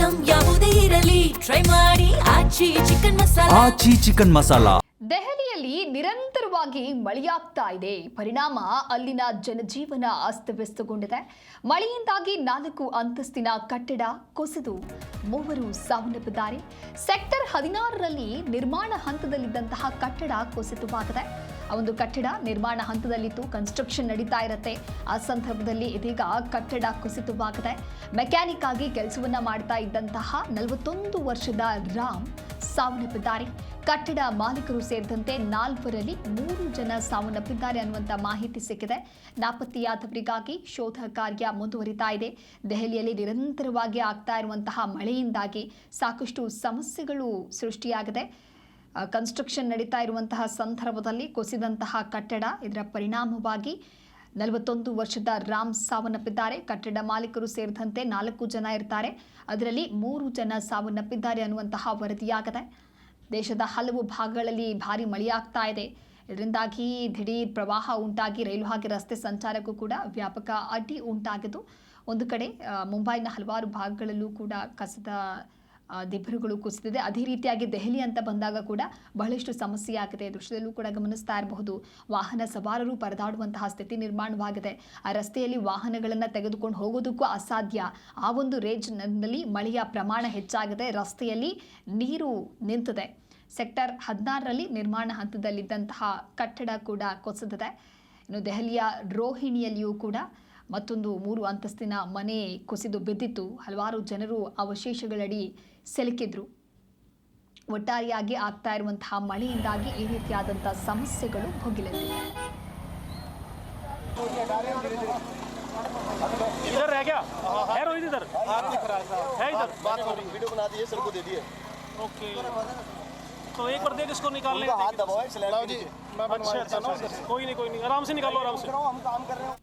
Item ಯಾವುದೇ ಇರಲಿ try ಮಾಡಿ ಆಚಿ ಚಿಕನ್ ಮಸಾಲಾ. ಆಚಿ ಚಿಕನ್ ಮಸಾಲಾ. ದೆಹಲಿಯಲ್ಲಿ ನಿರಂತರವಾಗಿ ಮಳೆಯಾಗ್ತಾ ಇದೆ. ಪರಿಣಾಮ ಅಲ್ಲಿನ ಜನಜೀವನ ಅಸ್ತವ್ಯಸ್ತಗೊಂಡಿದೆ. ಮಳೆಯಿಂದಾಗಿ 4 ಅಂತಸ್ತಿನ ಕಟ್ಟಡ ಕುಸಿದು 3 ಸಾವನ್ನಪ್ಪಿದ್ದಾರೆ. ಸೆಕ್ಟರ್ 16ರಲ್ಲಿ ನಿರ್ಮಾಣ ಹಂತದಲ್ಲಿದ್ದಂತಹ ಕಟ್ಟಡ ಕುಸಿತವಾಗಿದೆ. ಆ ಒಂದು ಕಟ್ಟಡ ನಿರ್ಮಾಣ ಹಂತದಲ್ಲಿತ್ತು, ಕನ್ಸ್ಟ್ರಕ್ಷನ್ ನಡೀತಾ ಇರುತ್ತೆ. ಆ ಸಂದರ್ಭದಲ್ಲಿ ಇದೀಗ ಕಟ್ಟಡ ಕುಸಿತವಾಗಿದೆ. ಮೆಕ್ಯಾನಿಕ್ ಆಗಿ ಕೆಲಸವನ್ನ ಮಾಡ್ತಾ ಇದ್ದಂತಹ 41 ವರ್ಷದ ರಾಮ್ ಸಾವನ್ನಪ್ಪಿದ್ದಾರೆ. ಕಟ್ಟಡ ಮಾಲೀಕರು ಸೇರಿದಂತೆ 4ರಲ್ಲಿ 3 ಜನ ಸಾವನ್ನಪ್ಪಿದ್ದಾರೆ ಅನ್ನುವಂಥ ಮಾಹಿತಿ ಸಿಕ್ಕಿದೆ. ನಾಪತ್ತೆಯಾದವರಿಗಾಗಿ ಶೋಧ ಕಾರ್ಯ ಮುಂದುವರಿತಾ ಇದೆ. ದೆಹಲಿಯಲ್ಲಿ ನಿರಂತರವಾಗಿ ಆಗ್ತಾ ಇರುವಂತಹ ಮಳೆಯಿಂದಾಗಿ ಸಾಕಷ್ಟು ಸಮಸ್ಯೆಗಳು ಸೃಷ್ಟಿಯಾಗಿದೆ. ಕನ್ಸ್ಟ್ರಕ್ಷನ್ ನಡೀತಾ ಇರುವಂತಹ ಸಂದರ್ಭದಲ್ಲಿ ಕುಸಿದಂತಹ ಕಟ್ಟಡ, ಇದರ ಪರಿಣಾಮವಾಗಿ 41 ವರ್ಷದ ರಾಮ್ ಸಾವನ್ನಪ್ಪಿದ್ದಾರೆ. ಕಟ್ಟಡ ಮಾಲೀಕರು ಸೇರಿದಂತೆ 4 ಜನ ಇರ್ತಾರೆ. ಅದರಲ್ಲಿ 3 ಜನ ಸಾವನ್ನಪ್ಪಿದ್ದಾರೆ ಅನ್ನುವಂತಹ ವರದಿಯಾಗಿದೆ. ದೇಶದ ಹಲವು ಭಾಗಗಳಲ್ಲಿ ಭಾರಿ ಮಳೆಯಾಗ್ತಾ ಇದೆ. ಇದರಿಂದಾಗಿ ದಿಢೀರ್ ಪ್ರವಾಹ ಉಂಟಾಗಿ ರೈಲು ಹಾಗೆ ರಸ್ತೆ ಸಂಚಾರಕ್ಕೂ ಕೂಡ ವ್ಯಾಪಕ ಅಡ್ಡಿ ಉಂಟಾಗಿದ್ದು, ಒಂದು ಕಡೆ ಮುಂಬೈನ ಹಲವಾರು ಭಾಗಗಳಲ್ಲೂ ಕೂಡ ಕಸದ ದಿಬ್ಬರುಗಳು ಕುಸಿದಿದೆ. ಅದೇ ರೀತಿಯಾಗಿ ದೆಹಲಿ ಅಂತ ಬಂದಾಗ ಕೂಡ ಬಹಳಷ್ಟು ಸಮಸ್ಯೆಯಾಗಿದೆ. ದೃಶ್ಯದಲ್ಲೂ ಕೂಡ ಗಮನಿಸ್ತಾ ಇರಬಹುದು. ವಾಹನ ಸವಾರರು ಪರದಾಡುವಂತಹ ಸ್ಥಿತಿ ನಿರ್ಮಾಣವಾಗಿದೆ. ಆ ರಸ್ತೆಯಲ್ಲಿ ವಾಹನಗಳನ್ನು ತೆಗೆದುಕೊಂಡು ಹೋಗೋದಕ್ಕೂ ಅಸಾಧ್ಯ. ಆ ಒಂದು ರೇಂಜ್ನಲ್ಲಿ ಮಳೆಯ ಪ್ರಮಾಣ ಹೆಚ್ಚಾಗಿದೆ. ರಸ್ತೆಯಲ್ಲಿ ನೀರು ನಿಂತಿದೆ. ಸೆಕ್ಟರ್ 16ರಲ್ಲಿ ನಿರ್ಮಾಣ ಹಂತದಲ್ಲಿದ್ದಂತಹ ಕಟ್ಟಡ ಕೂಡ ಕುಸಿದಿದೆ. ಇನ್ನು ದೆಹಲಿಯ ರೋಹಿಣಿಯಲ್ಲಿಯೂ ಕೂಡ ಮತ್ತೊಂದು 3 ಅಂತಸ್ತಿನ ಮನೆ ಕುಸಿದು ಬಿದ್ದಿತ್ತು. ಹಲವಾರು ಜನರು ಅವಶೇಷಗಳಡಿ ಸಿಲುಕಿದ್ರು. ಒಟ್ಟಾರೆಯಾಗಿ ಆಗ್ತಾ ಇರುವಂತಹ ಮಳೆಯಿಂದಾಗಿ ಈ ರೀತಿಯಾದಂತಹ ಸಮಸ್ಯೆಗಳು ಭುಗಿಲೆದ್ದಿವೆ. इधर रह गया है रोहित, इधर है, इधर बात हो रही, वीडियो बना दिए, सर को दे दिए। ओके, तो एक बार देख इसको निकालने हाथ दबाओ, अच्छा, कोई नहीं आराम से निकालो, आराम से। हम काम कर रहे हैं।